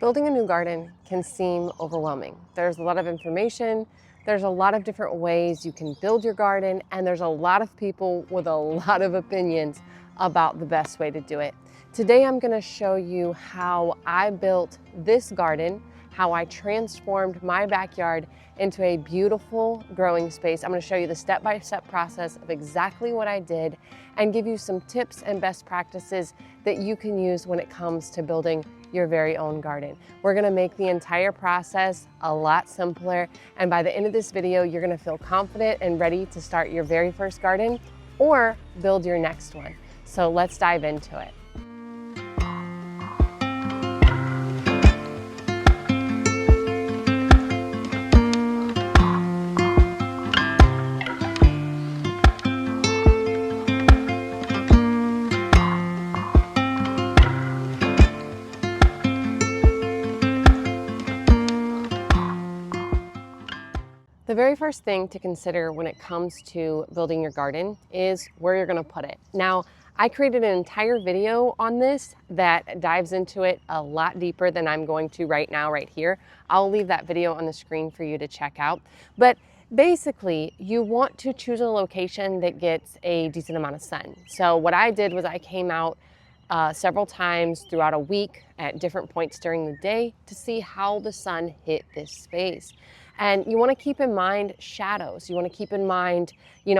Building a new garden can seem overwhelming. There's a lot of information, there's a lot of different ways you can build your garden, and there's a lot of people with a lot of opinions about the best way to do it. Today I'm going to show you how I built this garden, how I transformed my backyard into a beautiful growing space. I'm going to show you the step-by-step process of exactly what I did and give you some tips and best practices that you can use when it comes to building your very own garden. We're going to make the entire process a lot simpler, and by the end of this video you're going to feel confident and ready to start your very first garden or build your next one. So let's dive into it. The very first thing to consider when it comes to building your garden is where you're going to put it. Now, I created an entire video on this that dives into it a lot deeper than I'm going to right now, right here. I'll leave that video on the screen for you to check out. But basically, you want to choose a location that gets a decent amount of sun. So what I did was I came out several times throughout a week at different points during the day to see how the sun hit this space. And you want to keep in mind shadows. You want to keep in mind,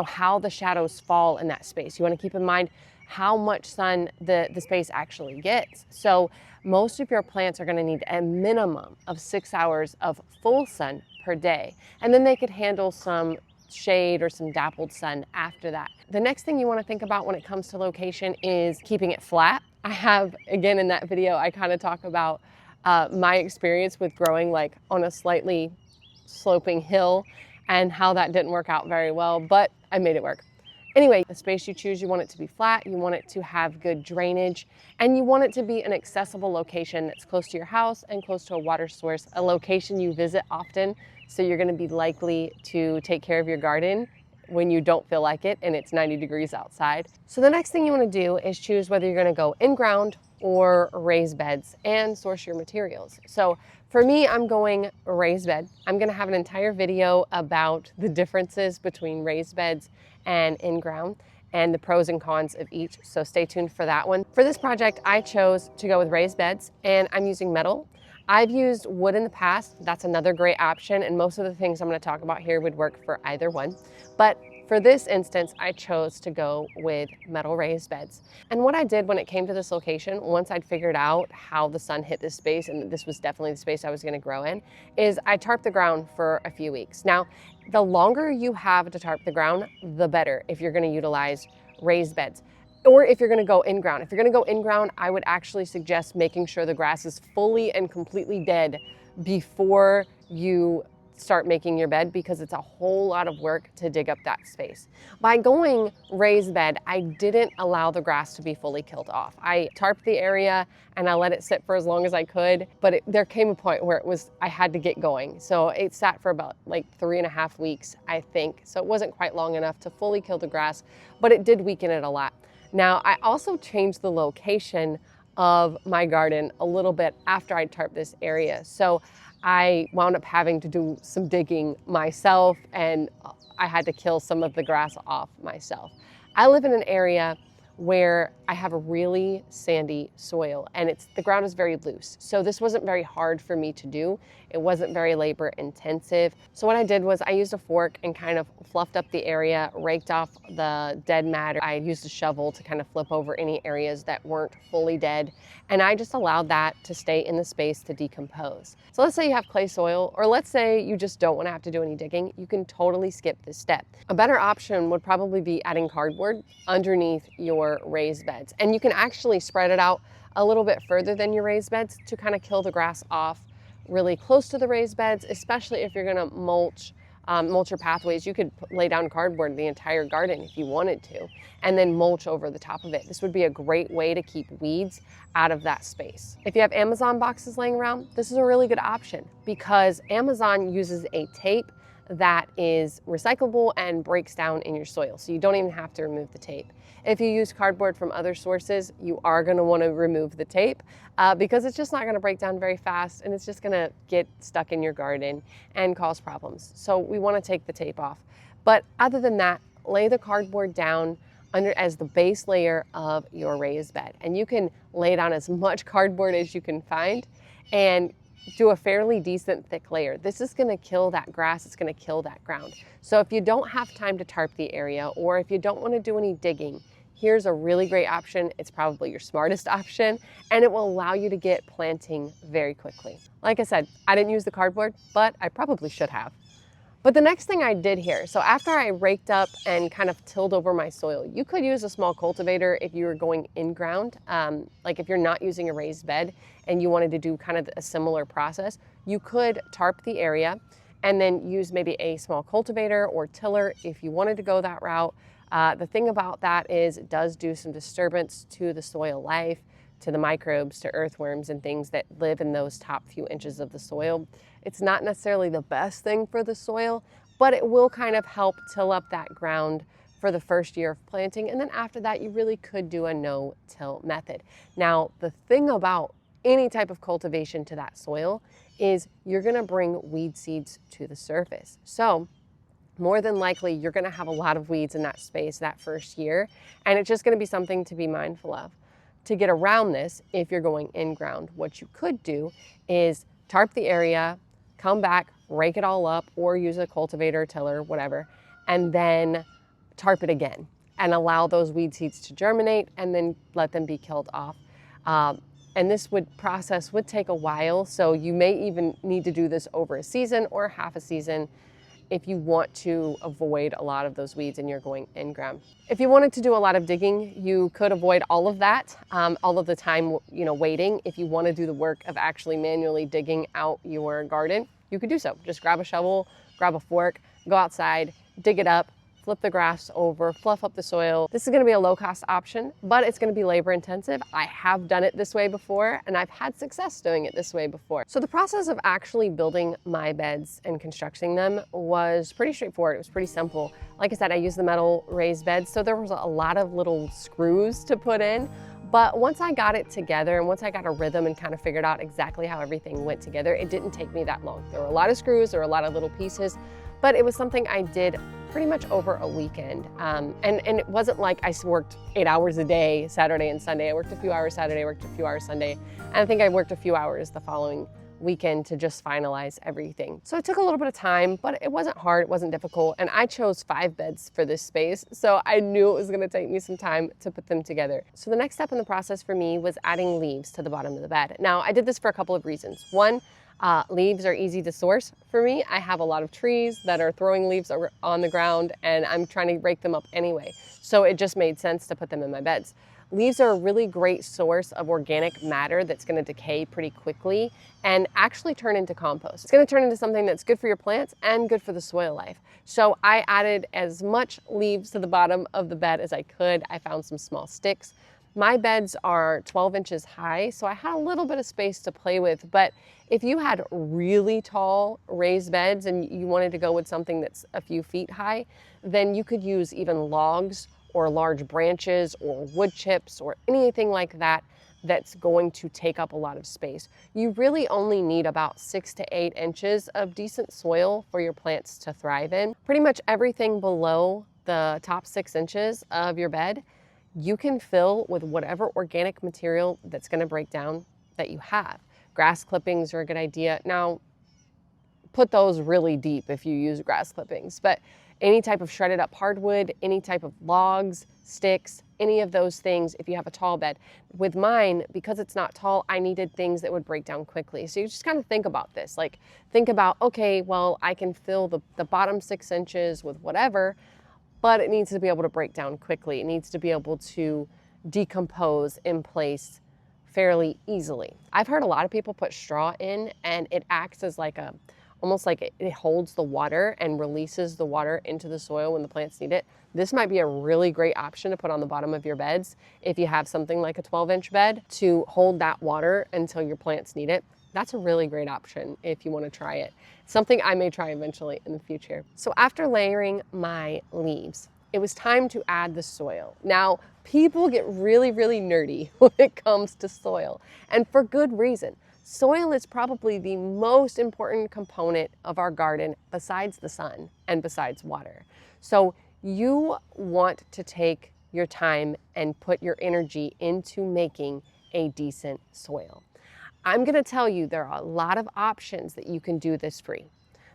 how the shadows fall in that space. You want to keep in mind how much sun the space actually gets. So most of your plants are going to need a minimum of 6 hours of full sun per day. And then they could handle some shade or some dappled sun after that. The next thing you want to think about when it comes to location is keeping it flat. I have, again, in that video, I kind of talk about my experience with growing like on a slightly sloping hill and how that didn't work out very well, but I made it work. Anyway, the space you choose, you want it to be flat, you want it to have good drainage, and you want it to be an accessible location that's close to your house and close to a water source, a location you visit often, so you're going to be likely to take care of your garden when you don't feel like it and it's 90 degrees outside. So the next thing you want to do is choose whether you're going to go in ground or raised beds and source your materials. So for me, I'm going raised bed. I'm going to have an entire video about the differences between raised beds and in ground and the pros and cons of each. So stay tuned for that one. For this project, I chose to go with raised beds and I'm using metal. I've used wood in the past. That's another great option, and most of the things I'm going to talk about here would work for either one. But for this instance, I chose to go with metal raised beds. And what I did when it came to this location, once I'd figured out how the sun hit this space, and this was definitely the space I was going to grow in, is I tarped the ground for a few weeks. Now, the longer you have to tarp the ground, the better if you're going to utilize raised beds. Or if you're going to go in ground. If you're going to go in ground, I would actually suggest making sure the grass is fully and completely dead before you start making your bed, because it's a whole lot of work to dig up that space. By going raised bed, I didn't allow the grass to be fully killed off. I tarped the area and I let it sit for as long as I could, but there came a point where I had to get going. So it sat for about like 3.5 weeks, I think. So it wasn't quite long enough to fully kill the grass, but it did weaken it a lot. Now, I also changed the location of my garden a little bit after I tarped this area. So I wound up having to do some digging myself, and I had to kill some of the grass off myself. I live in an area where I have a really sandy soil and the ground is very loose. So this wasn't very hard for me to do. It wasn't very labor intensive. So what I did was I used a fork and kind of fluffed up the area, raked off the dead matter. I used a shovel to kind of flip over any areas that weren't fully dead. And I just allowed that to stay in the space to decompose. So let's say you have clay soil, or let's say you just don't want to have to do any digging. You can totally skip this step. A better option would probably be adding cardboard underneath your raised beds. And you can actually spread it out a little bit further than your raised beds to kind of kill the grass off really close to the raised beds, especially if you're going to mulch your pathways. You could lay down cardboard the entire garden if you wanted to, and then mulch over the top of it. This would be a great way to keep weeds out of that space. If you have Amazon boxes laying around, this is a really good option because Amazon uses a tape that is recyclable and breaks down in your soil, so you don't even have to remove the tape. If you use cardboard from other sources, you are going to want to remove the tape because it's just not going to break down very fast, and it's just going to get stuck in your garden and cause problems. So we want to take the tape off. But other than that, lay the cardboard down under as the base layer of your raised bed. And you can lay down as much cardboard as you can find and do a fairly decent thick layer. This is gonna kill that grass, it's gonna kill that ground. So if you don't have time to tarp the area, or if you don't wanna do any digging, here's a really great option. It's probably your smartest option, and it will allow you to get planting very quickly. Like I said, I didn't use the cardboard, but I probably should have. But the next thing I did here, so after I raked up and kind of tilled over my soil, you could use a small cultivator if you were going in ground. Like if you're not using a raised bed and you wanted to do kind of a similar process, you could tarp the area and then use maybe a small cultivator or tiller if you wanted to go that route. The thing about that is it does do some disturbance to the soil life, to the microbes, to earthworms and things that live in those top few inches of the soil. It's not necessarily the best thing for the soil, but it will kind of help till up that ground for the first year of planting. And then after that, you really could do a no-till method. Now, the thing about any type of cultivation to that soil is you're gonna bring weed seeds to the surface. So more than likely, you're gonna have a lot of weeds in that space that first year, and it's just gonna be something to be mindful of. To get around this, if you're going in ground, what you could do is tarp the area, come back, rake it all up, or use a cultivator, tiller, whatever, and then tarp it again and allow those weed seeds to germinate and then let them be killed off. And this process would take a while, so you may even need to do this over a season or half a season if you want to avoid a lot of those weeds and you're going in ground. If you wanted to do a lot of digging, you could avoid all of that, all of the time, waiting. If you want to do the work of actually manually digging out your garden, you could do so. Just grab a shovel, grab a fork, go outside, dig it up, flip the grass over, fluff up the soil. This is gonna be a low-cost option, but it's gonna be labor-intensive. I have done it this way before, and I've had success doing it this way before. So the process of actually building my beds and constructing them was pretty straightforward. It was pretty simple. Like I said, I used the metal raised beds, so there was a lot of little screws to put in. But once I got it together and once I got a rhythm and kind of figured out exactly how everything went together, it didn't take me that long. There were a lot of screws, there were a lot of little pieces, but it was something I did pretty much over a weekend. And it wasn't like I worked 8 hours a day, Saturday and Sunday. I worked a few hours Saturday, worked a few hours Sunday, and I think I worked a few hours the following weekend to just finalize everything. So it took a little bit of time, but it wasn't hard, it wasn't difficult, and I chose 5 beds for this space, so I knew it was gonna take me some time to put them together. So the next step in the process for me was adding leaves to the bottom of the bed. Now, I did this for a couple of reasons. One, leaves are easy to source for me. I have a lot of trees that are throwing leaves on the ground, and I'm trying to rake them up anyway, so it just made sense to put them in my beds. Leaves are a really great source of organic matter that's going to decay pretty quickly and actually turn into compost. It's going to turn into something that's good for your plants and good for the soil life. So I added as much leaves to the bottom of the bed as I could. I found some small sticks. My beds are 12 inches high, so I had a little bit of space to play with, but if you had really tall raised beds and you wanted to go with something that's a few feet high, then you could use even logs or large branches or wood chips or anything like that that's going to take up a lot of space. You really only need about 6 to 8 inches of decent soil for your plants to thrive in. Pretty much everything below the top 6 inches of your bed, you can fill with whatever organic material that's gonna break down that you have. Grass clippings are a good idea. Now, put those really deep if you use grass clippings, but any type of shredded up hardwood, any type of logs, sticks, any of those things if you have a tall bed. With mine, because it's not tall, I needed things that would break down quickly. So you just kind of think about this. Like, think about, okay, well, I can fill the bottom 6 inches with whatever, but it needs to be able to break down quickly. It needs to be able to decompose in place fairly easily. I've heard a lot of people put straw in, and it acts as like almost like it holds the water and releases the water into the soil when the plants need it. This might be a really great option to put on the bottom of your beds if you have something like a 12-inch bed to hold that water until your plants need it. that's a really great option if you want to try it. Something I may try eventually in the future. So after layering my leaves, it was time to add the soil. Now, people get really, really nerdy when it comes to soil, and for good reason. Soil is probably the most important component of our garden besides the sun and besides water. So you want to take your time and put your energy into making a decent soil. I'm going to tell you there are a lot of options that you can do this free.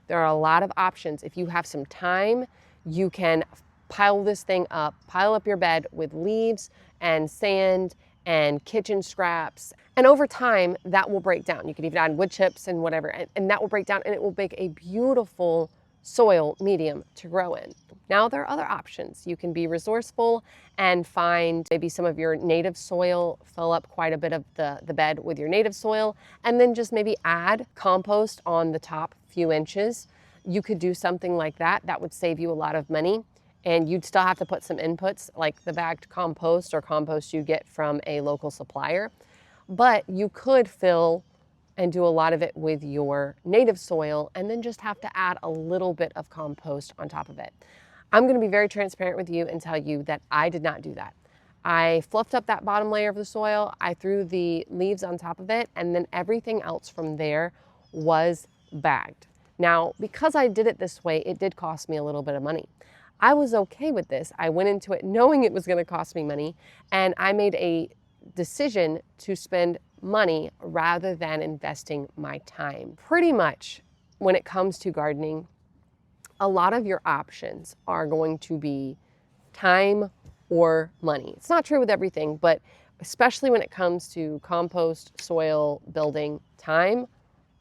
There are a lot of options. If you have some time, you can pile this thing up, pile up your bed with leaves and sand and kitchen scraps. And over time, that will break down. You can even add wood chips and whatever, and that will break down and it will make a beautiful soil medium to grow in. Now there are other options. You can be resourceful and find maybe some of your native soil, fill up quite a bit of the bed with your native soil, and then just maybe add compost on the top few inches. You could do something like that. That would save you a lot of money. And you'd still have to put some inputs like the bagged compost or compost you get from a local supplier. But you could fill and do a lot of it with your native soil and then just have to add a little bit of compost on top of it. I'm going to be very transparent with you and tell you that I did not do that. I fluffed up that bottom layer of the soil, I threw the leaves on top of it, and then everything else from there was bagged. Now, because I did it this way, it did cost me a little bit of money. I was okay with this. I went into it knowing it was going to cost me money, and I made a decision to spend money rather than investing my time. Pretty much when it comes to gardening, a lot of your options are going to be time or money. It's not true with everything, but especially when it comes to compost, soil building, time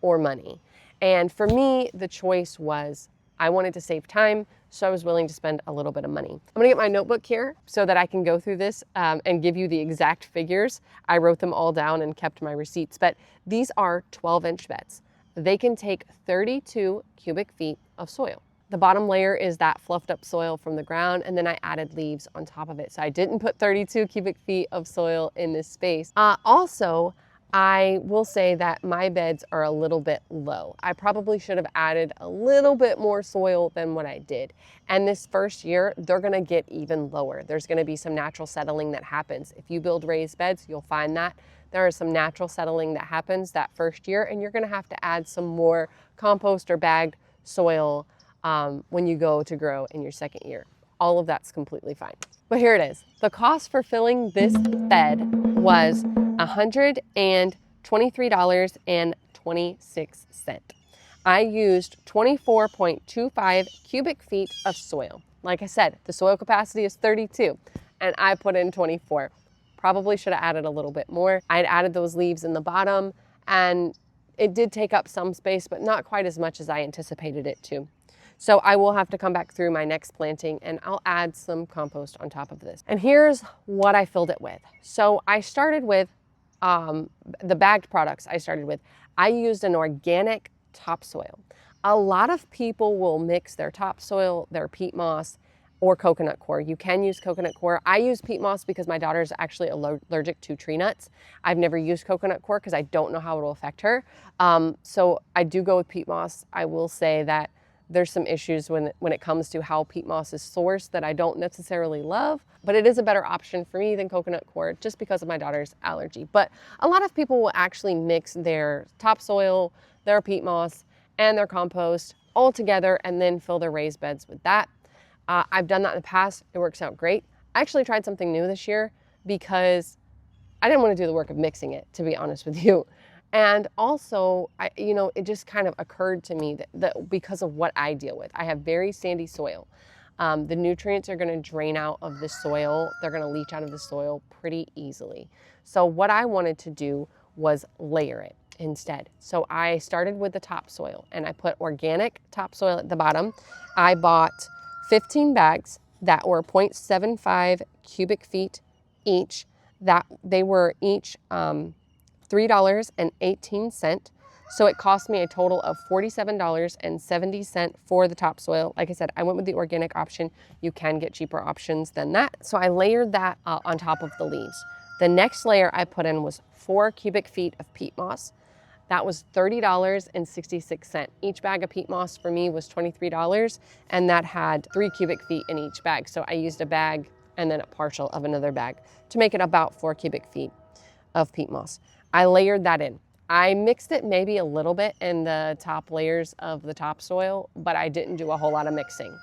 or money. And for me, the choice was I wanted to save time, so I was willing to spend a little bit of money. I'm gonna get my notebook here so that I can go through this and give you the exact figures. I wrote them all down and kept my receipts, but these are 12-inch beds. They can take 32 cubic feet of soil. The bottom layer is that fluffed up soil from the ground, and then I added leaves on top of it. So I didn't put 32 cubic feet of soil in this space. Also, I will say that my beds are a little bit low. I probably should have added a little bit more soil than what I did. And this first year, they're gonna get even lower. There's gonna be some natural settling that happens. If you build raised beds, you'll find that there is some natural settling that happens that first year, and you're gonna have to add some more compost or bagged soil when you go to grow in your second year. All of that's completely fine. But here it is. The cost for filling this bed was $123.26. I used 24.25 cubic feet of soil. Like I said, the soil capacity is 32 and I put in 24. Probably should have added a little bit more. I had added those leaves in the bottom and it did take up some space, but not quite as much as I anticipated it to. So I will have to come back through my next planting and I'll add some compost on top of this. And here's what I filled it with. So I started with the bagged products I used an organic topsoil. A lot of people will mix their topsoil, their peat moss, or coconut coir. You can use coconut coir. I use peat moss because my daughter's actually allergic to tree nuts. I've never used coconut coir because I don't know how it'll affect her. So I do go with peat moss. I will say that there's some issues when it comes to how peat moss is sourced that I don't necessarily love, but it is a better option for me than coconut coir just because of my daughter's allergy. But a lot of people will actually mix their topsoil, their peat moss, and their compost all together and then fill their raised beds with that. I've done that in the past. It works out great. I actually tried something new this year because I didn't want to do the work of mixing it, to be honest with you. And also, it just kind of occurred to me that because of what I deal with, I have very sandy soil. The nutrients are going to drain out of the soil. They're going to leach out of the soil pretty easily. So what I wanted to do was layer it instead. So I started with the topsoil and I put organic topsoil at the bottom. I bought 15 bags that were 0.75 cubic feet each. That they were each $3.18. So it cost me a total of $47.70 for the topsoil. Like I said, I went with the organic option. You can get cheaper options than that. So I layered that on top of the leaves. The next layer I put in was 4 cubic feet of peat moss. that was $30.66. Each bag of peat moss for me was $23, and that had 3 cubic feet in each bag. So I used a bag and then a partial of another bag to make it about 4 cubic feet of peat moss. I layered that in. I mixed it maybe a little bit in the top layers of the topsoil, but I didn't do a whole lot of mixing.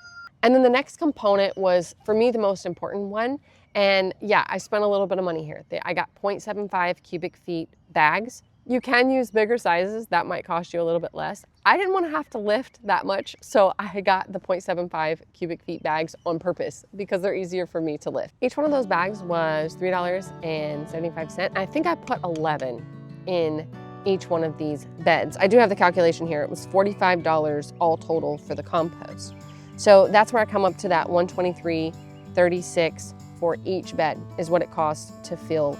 And then the next component was, for me, the most important one. And yeah, I spent a little bit of money here. I got 0.75 cubic feet bags. You can use bigger sizes. That might cost you a little bit less. I didn't want to have to lift that much, so I got the 0.75 cubic feet bags on purpose because they're easier for me to lift. Each one of those bags was $3.75. I think I put 11 in each one of these beds. I do have the calculation here. It was $45 all total for the compost. So that's where I come up to that $123.36 for each bed is what it costs to fill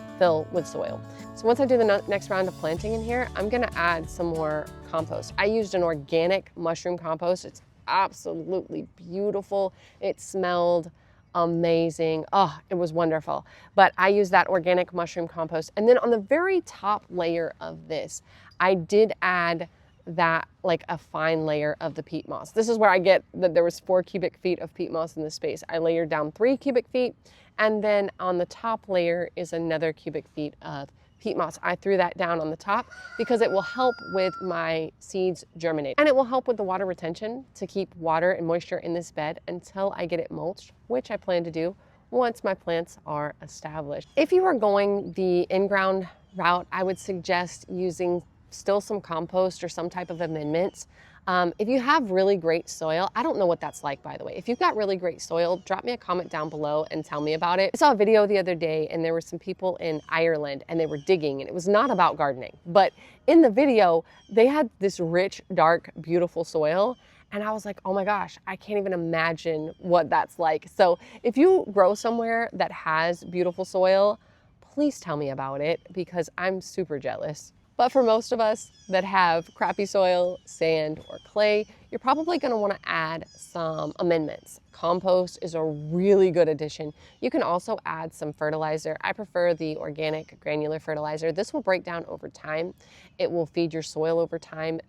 with soil. So once I do the next round of planting in here, I'm gonna add some more compost. I used an organic mushroom compost. It's absolutely beautiful. It smelled amazing. Oh, it was wonderful. But I used that organic mushroom compost. And then on the very top layer of this, I did add that like a fine layer of the peat moss. This is where I get that there was 4 cubic feet of peat moss in this space. I layered down 3 cubic feet, and then on the top layer is another cubic feet of peat moss. I threw that down on the top because it will help with my seeds germinate, and it will help with the water retention to keep water and moisture in this bed until I get it mulched, which I plan to do once my plants are established. If you are going the in-ground route, I would suggest using still some compost or some type of amendments. If you have really great soil, I don't know what that's like, by the way. If you've got really great soil, drop me a comment down below and tell me about it. I saw a video the other day and there were some people in Ireland and they were digging, and it was not about gardening, but in the video, they had this rich, dark, beautiful soil. And I was like, oh my gosh, I can't even imagine what that's like. So if you grow somewhere that has beautiful soil, please tell me about it because I'm super jealous. But for most of us that have crappy soil, sand, or clay, you're probably gonna wanna add some amendments. Compost is a really good addition. You can also add some fertilizer. I prefer the organic granular fertilizer. This will break down over time. It will feed your soil over time,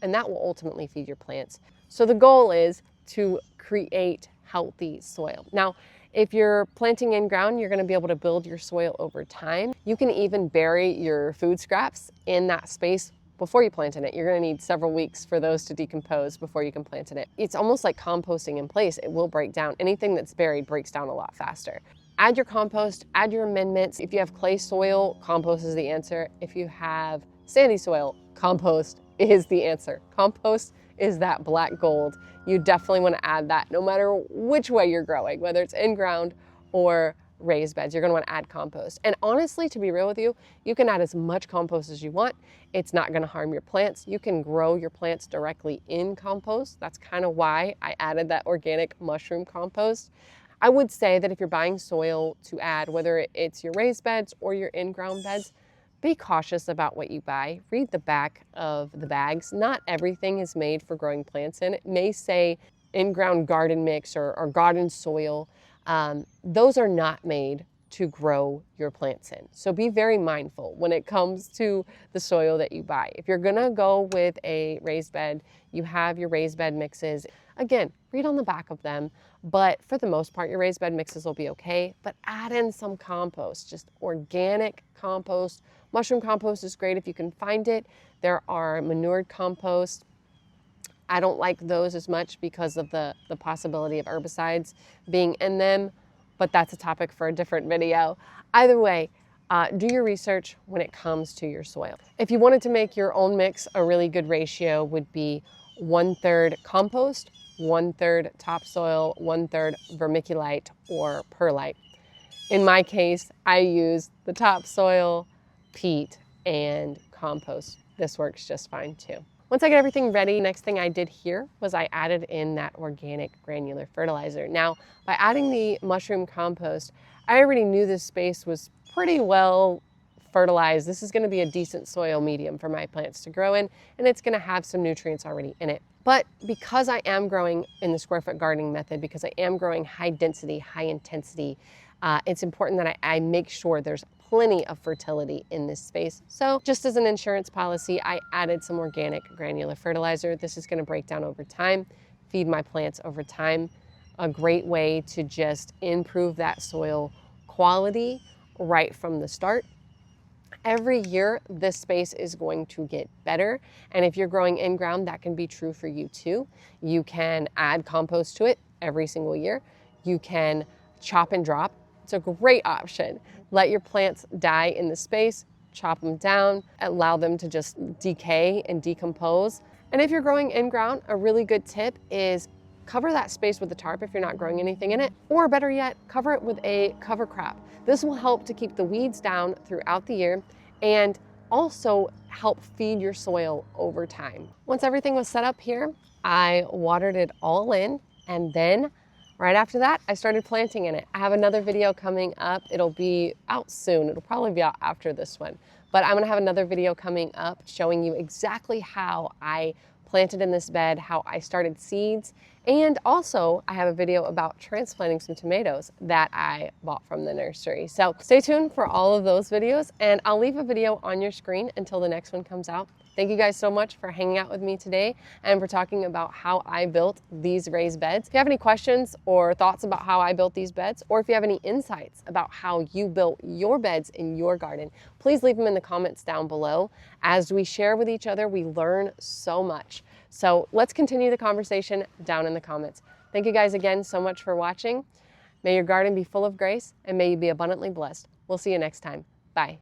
and that will ultimately feed your plants. So the goal is to create healthy soil. Now, if you're planting in ground, you're gonna be able to build your soil over time. You can even bury your food scraps in that space before you plant in it. You're gonna need several weeks for those to decompose before you can plant in it. It's almost like composting in place. It will break down. Anything that's buried breaks down a lot faster. Add your compost, add your amendments. If you have clay soil, compost is the answer. If you have sandy soil, compost is the answer. Compost is that black gold. You definitely want to add that no matter which way you're growing, whether it's in ground or raised beds, you're going to want to add compost. And honestly, to be real with you, you can add as much compost as you want. It's not going to harm your plants. You can grow your plants directly in compost. That's kind of why I added that organic mushroom compost. I would say that if you're buying soil to add, whether it's your raised beds or your in-ground beds, be cautious about what you buy. Read the back of the bags. Not everything is made for growing plants in. It may say in-ground garden mix or garden soil. Those are not made to grow your plants in. So be very mindful when it comes to the soil that you buy. If you're gonna go with a raised bed, you have your raised bed mixes. Again, read on the back of them, but for the most part, your raised bed mixes will be okay, but add in some compost, just organic compost. Mushroom compost is great if you can find it. There are manured compost. I don't like those as much because of the possibility of herbicides being in them, but that's a topic for a different video. Either way, do your research when it comes to your soil. If you wanted to make your own mix, a really good ratio would be 1/3 compost, 1/3 topsoil, 1/3 vermiculite or perlite. In my case, I use the topsoil, peat, and compost. This works just fine too. Once I get everything ready, next thing I did here was I added in that organic granular fertilizer. Now, by adding the mushroom compost, I already knew this space was pretty well fertilized. This is gonna be a decent soil medium for my plants to grow in, and it's gonna have some nutrients already in it. But because I am growing in the square foot gardening method, because I am growing high density, high intensity, it's important that I make sure there's plenty of fertility in this space. So just as an insurance policy, I added some organic granular fertilizer. This is going to break down over time, feed my plants over time. A great way to just improve that soil quality right from the start. Every year, this space is going to get better. And if you're growing in ground, that can be true for you too. You can add compost to it every single year. You can chop and drop. It's a great option. Let your plants die in the space, chop them down, allow them to just decay and decompose. And if you're growing in ground, a really good tip is cover that space with a tarp if you're not growing anything in it, or better yet, cover it with a cover crop. This will help to keep the weeds down throughout the year and also help feed your soil over time. Once everything was set up here, I watered it all in, and then right after that, I started planting in it. I have another video coming up. It'll be out soon. It'll probably be out after this one. But I'm gonna have another video coming up showing you exactly how I planted in this bed, how I started seeds, and also I have a video about transplanting some tomatoes that I bought from the nursery. So stay tuned for all of those videos, and I'll leave a video on your screen until the next one comes out. Thank you guys so much for hanging out with me today and for talking about how I built these raised beds. If you have any questions or thoughts about how I built these beds, or if you have any insights about how you built your beds in your garden, please leave them in the comments down below. As we share with each other, we learn so much. So let's continue the conversation down in the comments. Thank you guys again so much for watching. May your garden be full of grace, and may you be abundantly blessed. We'll see you next time. Bye.